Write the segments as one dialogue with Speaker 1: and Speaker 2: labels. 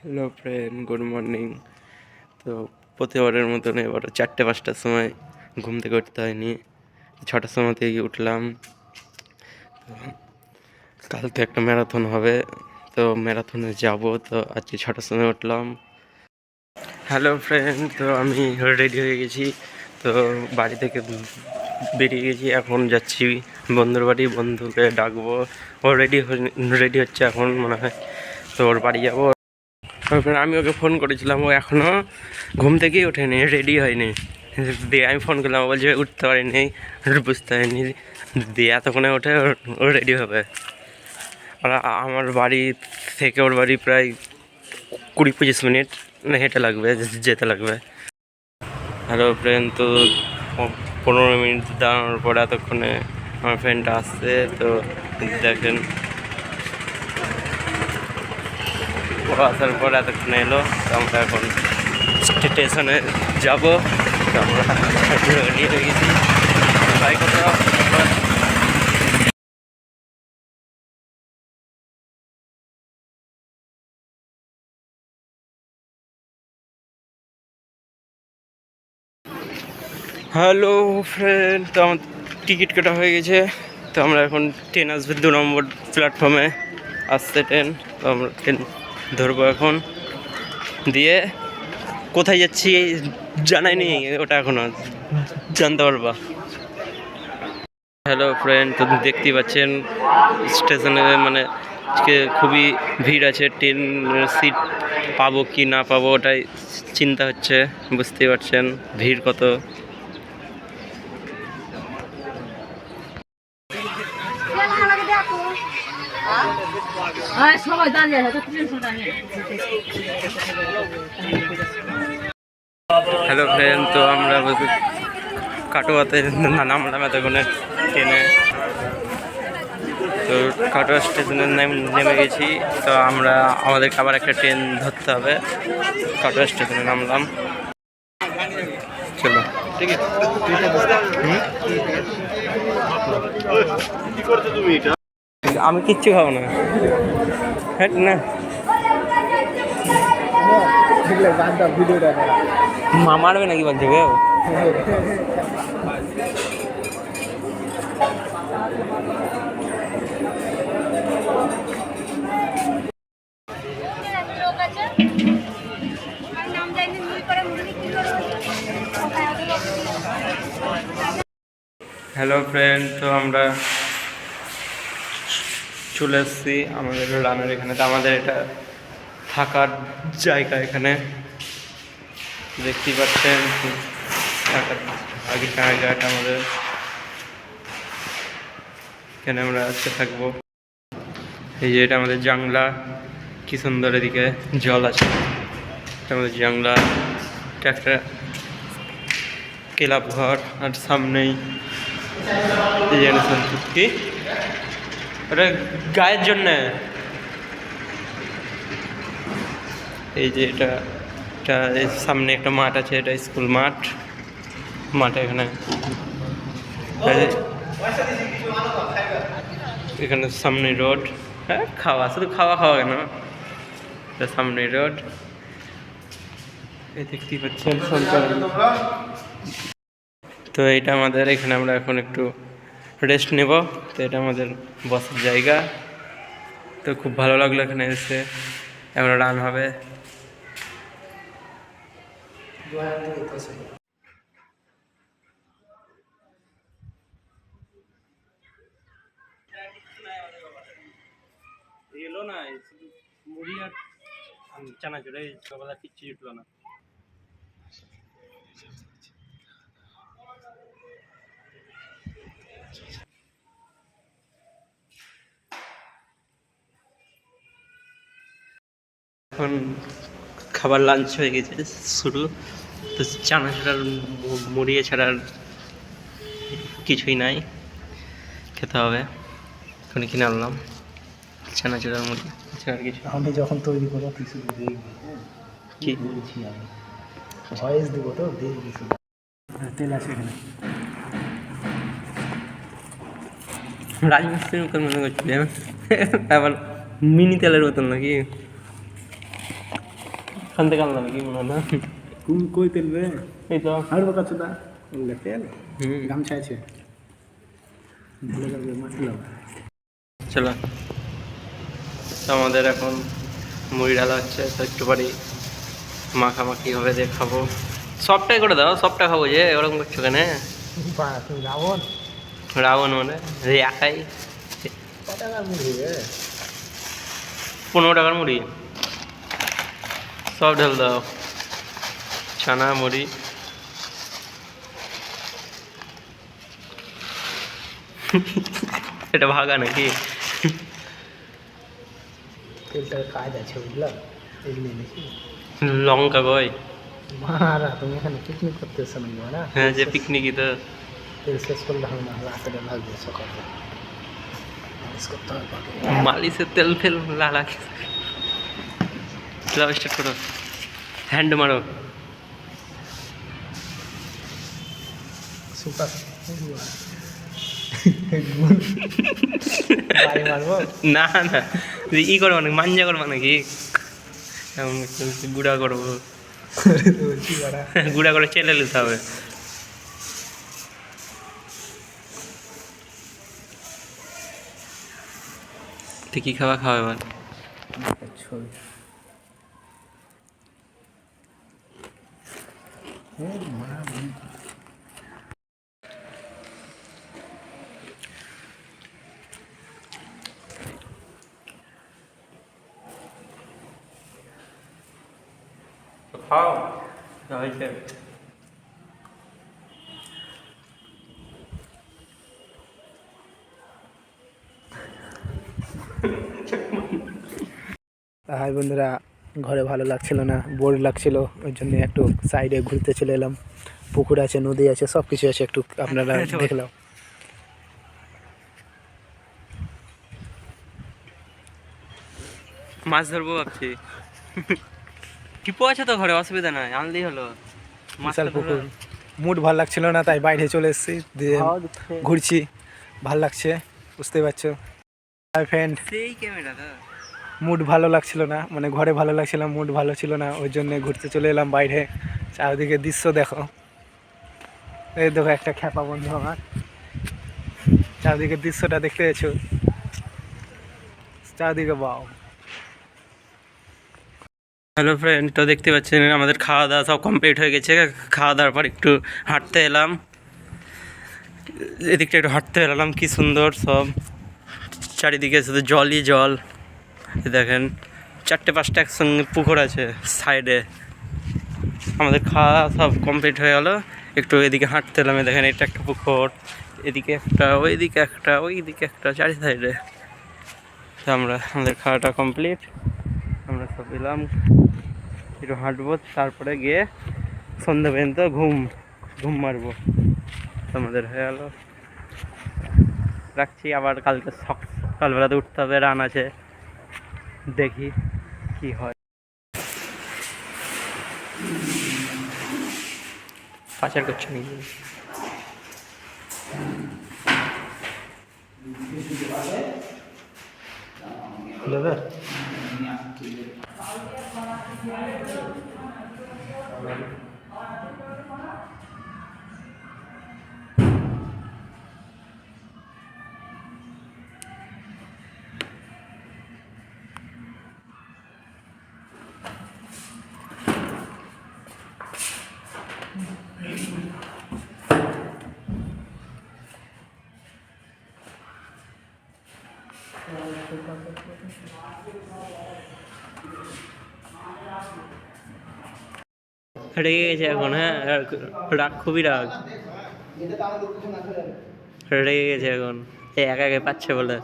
Speaker 1: Hello friend, good morning. তো প্রতিবারের মতন এবার 4টে-5টার সময় ঘুম থেকে উঠতে হয়নি, 6টার সময় থেকে উঠলাম। তো কালকে একটা ম্যারাথন হবে, তো ম্যারাথনে যাব, তো আজকে 6টার সময় উঠলাম। হ্যালো ফ্রেন্ড, তো আমি রেডি হয়ে গেছি। তো বাড়ি থেকে বেরিয়ে গেছি, এখন যাচ্ছি বন্ধুর বাড়ি, বন্ধুকে ডাকবো। ও রেডি হচ্ছে এখন মনে হয়, তো ওর বাড়ি যাবো। আমি ওকে ফোন করেছিলাম, ও এখনও ঘুম থেকেই ওঠেনি, রেডি হয়নি। দিয়ে আমি ফোন করলাম, ও বলছে উঠতে পারিনি, বুঝতে পারিনি। দিয়ে এতক্ষণে ওঠে ও রেডি হবে। আর আমার বাড়ি থেকে ওর বাড়ি প্রায় 20-25 মিনিট হেঁটে লাগবে, যেতে লাগবে। হ্যালো ফ্রেন্ড, তো 15 মিনিট দাঁড়ানোর পর এতক্ষণে আমার ফ্রেন্ডটা আসছে। তো দেখেন, ও আসার পর এতক্ষণে এলো। তো আমরা এখন স্টেশনে যাবো। তো আমরা রেডি হয়ে গেছি, বাইক কোথাও। হ্যালো ফ্রেন্ড, তো আমার টিকিট কাটা হয়ে গেছে। তো আমরা এখন ট্রেন আসবে 2 নম্বর প্ল্যাটফর্মে, আসছে ট্রেন। তো আমরা ট্রেন ধরবো এখন। দিয়ে কোথায় যাচ্ছি জানাইনি, ওটা এখনও জানতে পারবা। হ্যালো ফ্রেন্ড, তো দেখতেই পাচ্ছেন স্টেশনে মানে আজকে খুবই ভিড় আছে। ট্রেন সিট পাবো কি না পাবো ওটাই চিন্তা হচ্ছে, বুঝতেই পারছেন ভিড় কত। হ্যালো ফ্রেন্ড, তো আমরা কাটোয়াতে নামলাম এতক্ষণে ট্রেনে। তো কাটোয়া স্টেশনে নেমে গেছি। তো আমরা আমাদেরকে আবার একটা ট্রেন ধরতে হবে। কাটোয়া স্টেশনে নামলাম, চলো। ঠিক আছে, আমি কিচ্ছু খাবো না, হ্যাঁ না। মা মারবে নাকি বলছে কেউ? হ্যালো ফ্রেন্ড, তো আমরা চলে এসেছি আমাদের রানের এখানে। তো আমাদের এটা থাকার জায়গা, এখানে দেখতেই পাচ্ছেন থাকার আগের জায়গাটা আমাদের। এখানে আমরা আজকে থাকবো। এই যে এটা আমাদের জাংলা, কি সুন্দর, এদিকে জল আছে। এটা আমাদের জাংলা, এটা একটা ক্লাব ঘর। আর সামনেই কি ওটা গায়ের জন্যে। এই যে এটা সামনে একটা মাঠ আছে, এটা স্কুল মাঠ। মাঠে এখানে সামনে রোড। হ্যাঁ, খাওয়া শুধু খাওয়া কেন, এটা সামনে রোড। এই দেখতেই পাচ্ছেন সরকার। তো এটা আমাদের এখানে আমরা এখন একটু রেস্ট নেব। তো এটা আমাদের বসার জায়গা। তো খুব ভালো লাগলো এখানে এসে। এখন রান হবে। এলো না, মুড়ি আর চানাচুর, এই সকালে কিচ্ছু জুটলো না। এখন খাবার লাঞ্চ হয়ে গেছে শুরু। তো চানাচুর আর মুড়ি ছাড়া আর কিছুই নাই, খেতে হবে। এখন কিনে আনলাম চানাচুর আর মুড়ি ছাড়া আর কিছু।
Speaker 2: আমি যখন তৈরি করবো কিছু দেখবি,
Speaker 1: কি
Speaker 2: বলছি আমি ভয়েস দেবো, তো দেখবি শুধু। তেল আছে এখানে।
Speaker 1: রাজমিস্ত্রির মতন মনে করছি, আবার মিনি তেলের মতন নাকি। শান্তি কামলাম কি মনে হয় না
Speaker 2: কোন কই তেল রে
Speaker 1: এই তো
Speaker 2: আর বকা চোদা বললে তেল
Speaker 1: হুম
Speaker 2: গামছা আছে ভালো লাগবে মাটি লাগবে
Speaker 1: চলো তো আমাদের এখন মুড়ি ঢালা হচ্ছে তো একটু বাড়ি মাখামাখি হবে দিয়ে খাবো সবটাই করে দাও সবটা খাবো যে ওরকম করছো কেন
Speaker 2: তুমি রাবণ
Speaker 1: রাবণ মানে এই একাই
Speaker 2: কত টাকার মুড়ি রে
Speaker 1: 15 টাকার মুড়ি সব ঢেল দাও ছানা মুড়ি এটা ভাগা নাকি
Speaker 2: তেলটার কাজ আছে বুঝলা তেল নিয়ে নাকি
Speaker 1: লঙ্কা গয়
Speaker 2: মারা তুমি এখানে পিকনিক করতে এসো নাকি না
Speaker 1: হ্যাঁ যে পিকনিকই তো
Speaker 2: তেল শেষ করলে হবে না রাতে লাগবে সকালে মালিশ করতে হবে পাকে
Speaker 1: মালিশের তেল ফেল লালা চলো স্টার্ট করো হ্যান্ড মারো
Speaker 2: সুপার বাড়ি মারবো
Speaker 1: না না ই করবো নাকি মাঞ্জা করবো নাকি এমন গুঁড়া করবো
Speaker 2: বলছি বাড়া
Speaker 1: গুঁড়া করে চেলে নিতে হবে তুই কি খাওয়া খাওয়া এবার
Speaker 2: ছবি
Speaker 1: খাও হয়েছে
Speaker 2: হাই বন্ধুরা ঘরে ভালো লাগছিল না বোর লাগছিল ওই জন্য একটু সাইডে ঘুরতে চলে এলাম পুকুর আছে নদী আছে সব কিছু আছে একটু আপনারা দেখলাম
Speaker 1: মাছ ধরবো ভাবছি টিপো আছে তো ঘরে অসুবিধা নাই আনলেই হলো
Speaker 2: বিশাল পুকুর মুড ভালো লাগছিল না তাই বাইরে চলে এসেছি দিয়ে ঘুরছি ভাল লাগছে বুঝতে পারছো হাই ফ্রেন্ড
Speaker 1: সেই ক্যামেরা তো
Speaker 2: মুড ভালো লাগছিল না মানে ঘরে ভালো লাগছিল মুড ভালো ছিল না ওই জন্য ঘুরতে চলে এলাম বাইরে চারদিকে দৃশ্য দেখো এই দেখো একটা খ্যাপা বন্ধু আমার চারদিকে দৃশ্যটা দেখতে পেয়েছো চারদিকে বাও
Speaker 1: হ্যালো ফ্রেন্ড তো দেখতে পাচ্ছেন আমাদের খাওয়া দাওয়া সব কমপ্লিট হয়ে গেছে খাওয়া দাওয়ার পর একটু হাঁটতে এলাম এদিকটা একটু হাঁটতে এলাম কি সুন্দর সব চারিদিকে শুধু জলই জল দেখেন 4-5টা একসঙ্গে পুকুর আছে সাইডে আমাদের খাওয়া সব কমপ্লিট হয়ে গেল একটু এদিকে হাঁটতে এলাম দেখেন এটা একটা পুকুর এদিকে একটা ওইদিকে একটা চারি সাইডে তো আমাদের খাওয়াটা কমপ্লিট আমরা সব এলাম একটু হাঁটবো তারপরে গিয়ে সন্ধ্যে পর্যন্ত ঘুম মারবো আমাদের হয়ে গেল রাখছি আবার কালকে সকালবেলাতে উঠতে হবে রান আছে দেখি কি হয় পাচার করছে নাকি
Speaker 2: লেবে
Speaker 1: রেগে গেছে এখন হ্যাঁ রাগ খুবই রাগ রেগে গেছে এখন এই একা একা পাচ্ছে বলে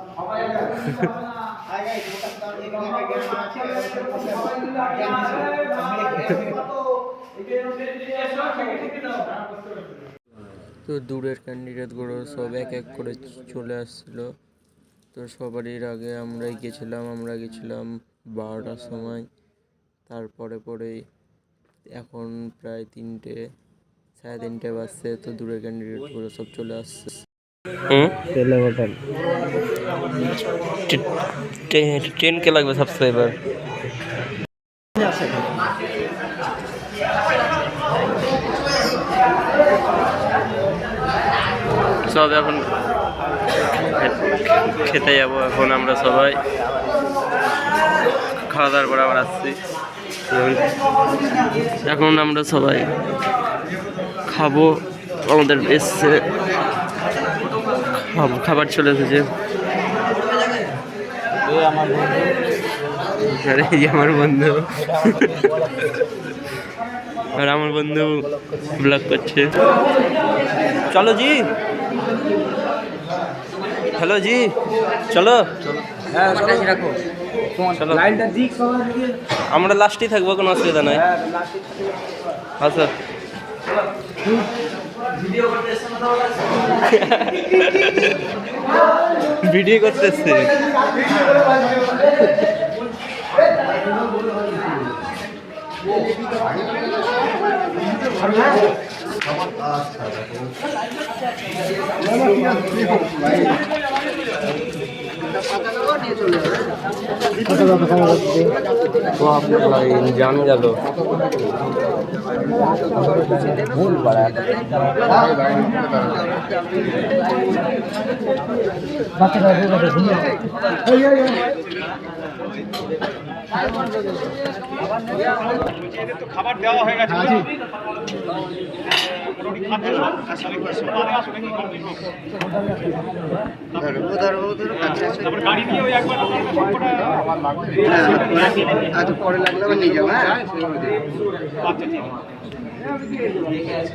Speaker 1: তো দূরের ক্যান্ডিডেটগুলো সব এক এক করে চলে আসছিলো তো সবারই আগে আমরা গেছিলাম 12টার সময় পরেই এখন প্রায় 3:30 বাজছে তো দূরের ক্যান্ডিডেটগুলো সব চলে আসছে
Speaker 2: তেলে বটল
Speaker 1: 10K লাগবে সাবস্ক্রাইবার সব এখন খেতে যাবো। এখন আমরা সবাই খাওয়া দাওয়ার পর আবার আসছি। এখন আমরা সবাই খাবো, আমাদের এসছে খাবার চলে এসেছে। আরে এই আমার বন্ধু, আর আমার বন্ধু ব্লগ করছে। চলো জি, হ্যালো জি, চলো চলো, আমরা লাস্টেই থাকবো, কোনো অসুবিধা নাই। আচ্ছা ভিডিও করতেছে। জান গেল
Speaker 2: খাবার দেওয়া হয়ে গেছে। গাড়ি নিয়ে ওই একবার পরে লাগলে আবার নিয়ে যাবো। আচ্ছা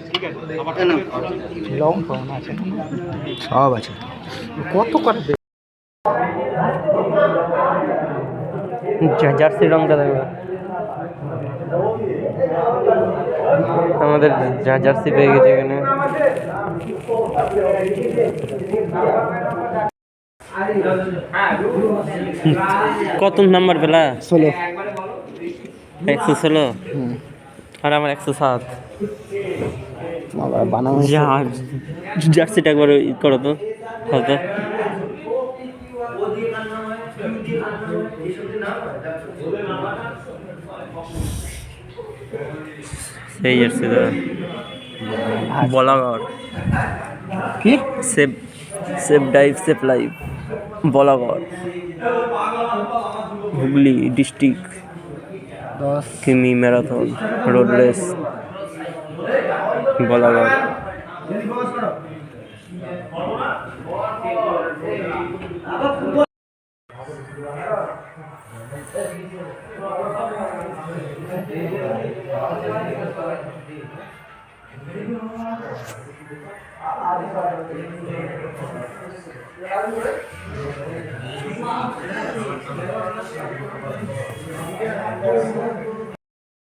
Speaker 2: ঠিক আছে, লং ফোন আছে, সব আছে। কত কাটবে
Speaker 1: জার্সি রংটা দেখবে, আমাদের জার্সি পেয়ে গেছে এখানে। কত নাম্বার পেলা?
Speaker 2: 16।
Speaker 1: 116 আর আমার 107। জার্সিটা একবার করো তো, হয়তো সেই জার্সি তো বলাগড়
Speaker 2: কি
Speaker 1: save save dive save live Balagarh, Hooghly district
Speaker 2: 10
Speaker 1: কিমি marathon road race Balagarh.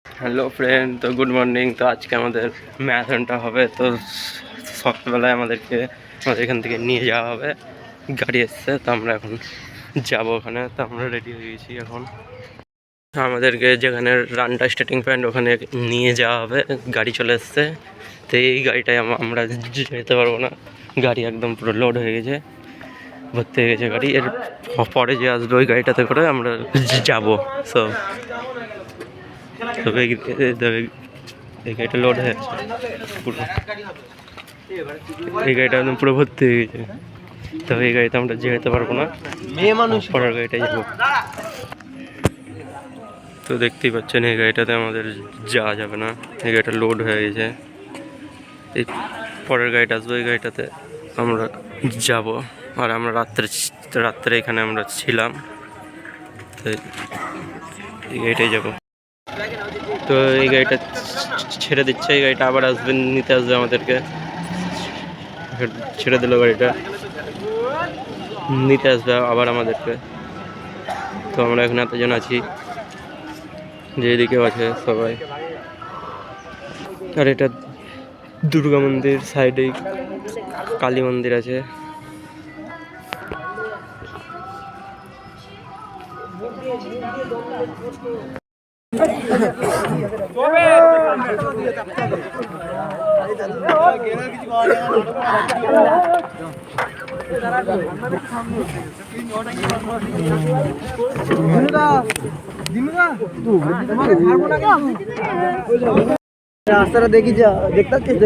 Speaker 1: Hello friend, তো গুড মর্নিং। তো আজকে আমাদের ম্যারাথনটা হবে, তো সকালবেলায় আমাদের এখান থেকে নিয়ে যাওয়া হবে, গাড়ি এসছে, তো আমরা এখন যাবো ওখানে। তো আমরা রেডি হয়ে গেছি এখন, আমাদেরকে যেখানে রানটা স্টার্টিং পয়েন্ট ওখানে নিয়ে যাওয়া হবে, গাড়ি চলে এসছে। তো এই গাড়িটায় আমরা যেতে পারবো না, গাড়ি একদম পুরো লোড হয়ে গেছে, ভর্তি হয়ে গেছে গাড়ি। এর পরে যে আসবে ওই গাড়িটাতে করে আমরা যাবো। সো তবে এই গাড়িটা লোড হয়ে আছে পুরো, এই গাড়িটা একদম পুরো ভর্তি হয়ে গেছে। তবে এই গাড়িতে আমরা যেতে পারবো না, পরের গাড়িটায় যাবো। তো দেখতেই পাচ্ছেন এই গাড়িটাতে আমাদের যাওয়া যাবে না, এই গাড়িটা লোড হয়ে গেছে। এই পরের গাড়িটা আসবে, এই গাড়িটাতে আমরা যাব। আর আমরা রাত্রে এখানে আমরা ছিলাম, তো এই গাড়িটাই যাবো। তো এই গাড়িটা ছেড়ে দিচ্ছে, এই গাড়িটা আবার আসবে, নিতে আসবে আমাদেরকে। ছেড়ে দিল গাড়িটা, নিতে আসবে আবার আমাদেরকে। তো আমরা এখানে এতজন আছি, যেদিকেও আছে সবাই। আর এটা দুর্গা মন্দির, সাইডেই কালী মন্দির আছে।
Speaker 2: রাস্তাটা দেখি, যা দেখতে পাচ্ছিস,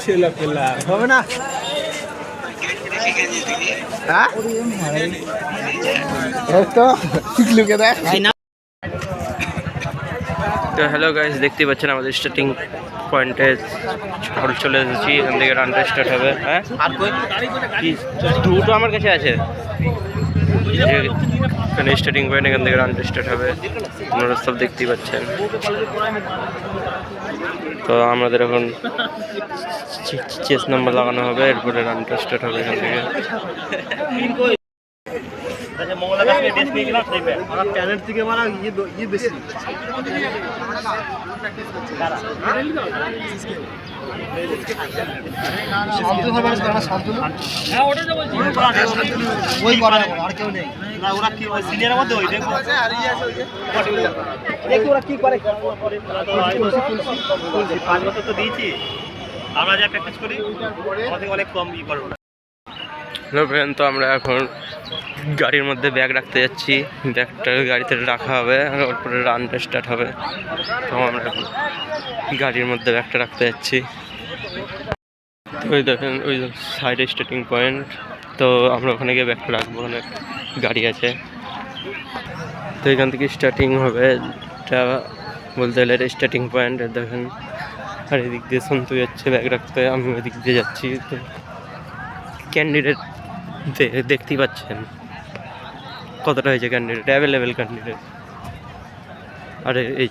Speaker 2: ছেলে পেলা হবে না হ্যাঁ তো শিখলুকে দেখ
Speaker 1: তো হ্যালো গাইস, দেখতে পাচ্ছেন আমাদের স্টার্টিং পয়েন্টে চলে এসেছি। এখান থেকে রানটা স্টার্ট হবে। হ্যাঁ আর কি দুটো আমার কাছে আছে। এখানে স্টার্টিং পয়েন্ট, এখান থেকে রানটা স্টার্ট হবে। আপনারা সব দেখতেই পাচ্ছেন। তো আমাদের এখন চেস নাম্বার লাগানো হবে, এরপরে রানটা স্টার্ট হবে এখান থেকে।
Speaker 3: আমরা যা প্র্যাকটিস করি আমাদের অনেক কম ই করবো।
Speaker 1: হ্যালো ফ্রেন্ড, তো আমরা এখন গাড়ির মধ্যে ব্যাগ রাখতে যাচ্ছি। ব্যাগটা গাড়িতে রাখা হবে, আর ওরপরে রানটা স্টার্ট হবে। তো আমরা এখন গাড়ির মধ্যে ব্যাগটা রাখতে যাচ্ছি। ওই দেখেন, ওই সাইডে স্টার্টিং পয়েন্ট। তো আমরা ওখানে গিয়ে ব্যাগটা রাখবো, ওখানে গাড়ি আছে। তো এখান থেকে স্টার্টিং হবে, এটা বলতে গেলে এটা স্টার্টিং পয়েন্ট। দেখেন, আর এদিক দিয়ে সন্তু যাচ্ছে ব্যাগ রাখতে, আমি ওইদিক দিয়ে যাচ্ছি। তো ক্যান্ডিডেট দেখতেই পাচ্ছেন কতটা হয়েছে ক্যান্ডিডেট, অ্যাভেলেবেল ক্যান্ডিডেট। আর এই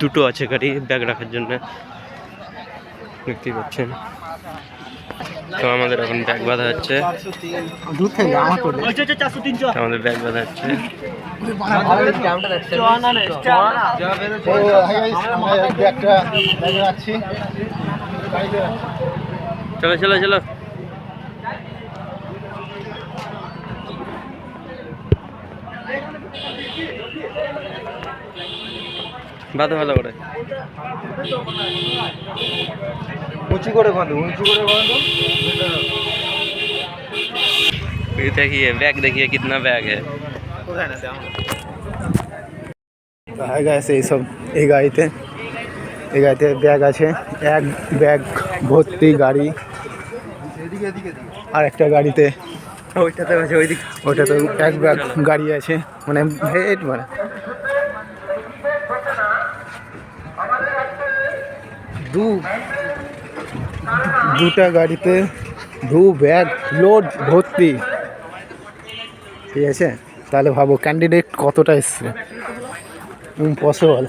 Speaker 1: দুটো আছে গাড়ি ব্যাগ রাখার জন্য, দেখতেই পাচ্ছেন। তো আমাদের এখন ব্যাগ বাঁধা হচ্ছে, আমাদের ব্যাগ বাঁধা হচ্ছে। চলো চলো চলো, বাঁধো ভালো করে,
Speaker 2: উঁচু করে বাঁধো, উঁচু করে বাঁধো।
Speaker 1: देखिए बैग, देखिए कितना बैग है।
Speaker 2: হাই গাইস, এইসব এই গাড়িতে ব্যাগ আছে, এক ব্যাগ ভর্তি গাড়ি। আর একটা গাড়িতে
Speaker 1: ওইটাতে আছে, ওইদিক
Speaker 2: ওটাতে এক ব্যাগ গাড়ি আছে, মানে ভেট মানে দুটা গাড়িতে দু ব্যাগ লোড ভর্তি, ঠিক আছে? তাহলে ভাবো ক্যান্ডিডেট কতটা এসছে, ইম্পসিবল।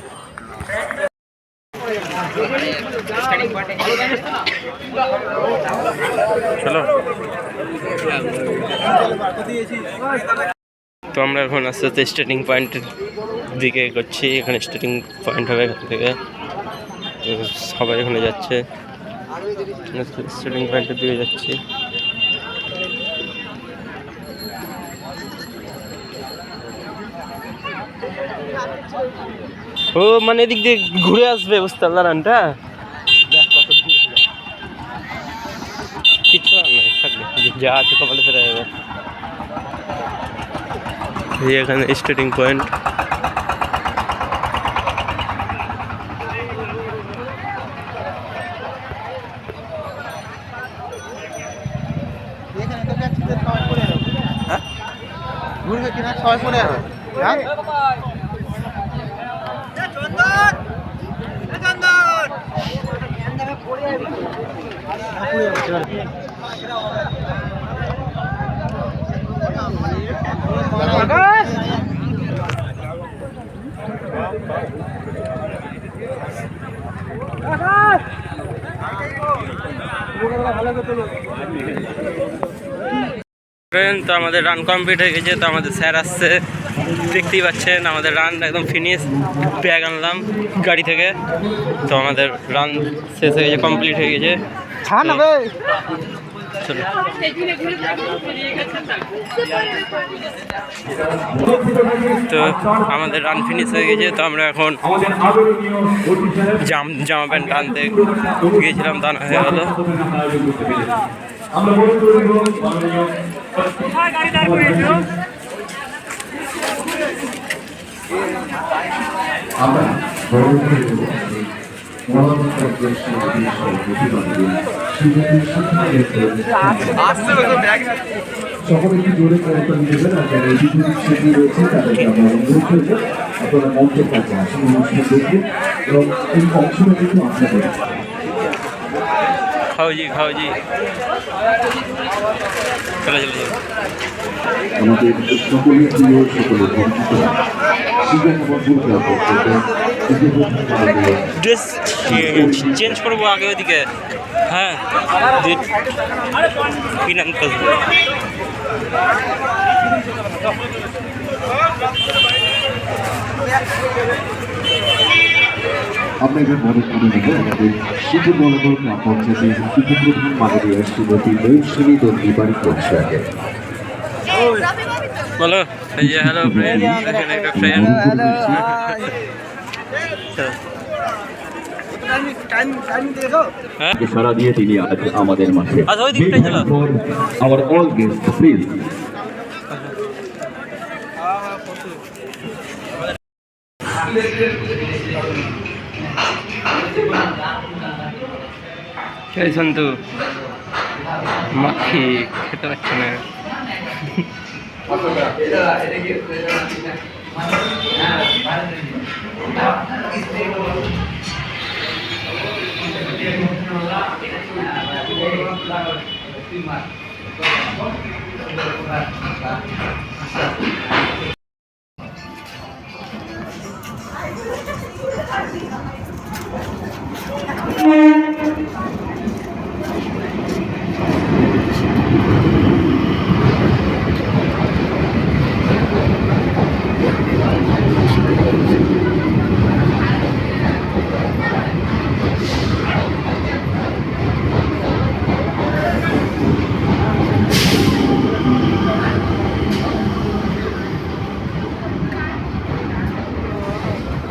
Speaker 1: চলো। তো আমরা এখন আস্তে আস্তে স্টার্টিং পয়েন্টের দিকে এগোচ্ছি। এখানে স্টার্টিং পয়েন্ট হবে, এখান থেকে তো সবাই ওখানে যাচ্ছে, স্টার্টিং পয়েন্টের দিকে যাচ্ছি। ও মানে এদিক দিয়ে ঘুরে আসবে, বুঝতে পারলাম রানটা। কিচ্ছু আর নেই, থাকবে যা আছে কপালে ফেরা যাবে। এই এখানে স্টার্টিং পয়েন্ট।
Speaker 2: সবাই পড়ে যাবে।
Speaker 1: ফ্রেন্ড, তো আমাদের রান কমপ্লিট হয়ে গেছে। তো আমাদের স্যার আসছে, দেখতেই পাচ্ছেন আমাদের রান একদম ফিনিশ। ব্যাগ আনলাম গাড়ি থেকে। তো আমাদের রান শেষ হয়ে গেছে, কমপ্লিট হয়ে গেছে। চলো। তো আমাদের রান ফিনিশ হয়ে গেছে। তো আমরা এখন জামা প্যান্ট আনতে গিয়েছিলাম, তা না হয়ে গেলো।
Speaker 4: আমরা সকলে কি জোরে করতে দেবেন আর যারা বিদ্যুৎ সেতু রয়েছে তাদেরকে আমরা অনুরোধ করবো আপনারা মঞ্চের কাছে আসুন, অনুষ্ঠান দেখুন এবং এই অংশটা কিন্তু আপনাদের।
Speaker 1: খাওজি চলো চলো চলো।
Speaker 4: আমাদের সকলের প্রিয় সকলের বন্ধুত্ব
Speaker 1: ড্রেস চেঞ্জ করবো আগে ওইদিকে। হ্যাঁ, কি নাম করবো?
Speaker 4: আমরা এবার মনে করে নেব আমাদের শিশু বলবর গ্রাম পঞ্চায়েতের উপপ্রধান মাননীয় শ্রীমতী মৌসুমী দন্ডি বাড়ি পৌঁছাকে।
Speaker 1: বলো, হ্যালো ফ্রেন্ড, এখানে একটা ফ্রেন্ড।
Speaker 4: সারা দিয়ে তিনি আজ আমাদের মাঝে।
Speaker 1: আচ্ছা, ওই দিকটাই চলো।
Speaker 4: আমার অল গেস্ট প্লিজ।
Speaker 1: এই সন্তু মাখি খেতে পারছে না।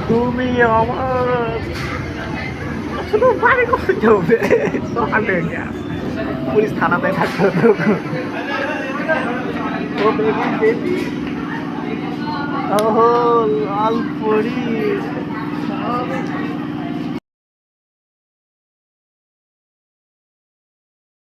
Speaker 2: তুমি আমার শুধু বাড়ি করতে হবে, সকালে পুলিশ থানাতে থাকতে হতো। ও বেবি বেবি, ও লাল পরি।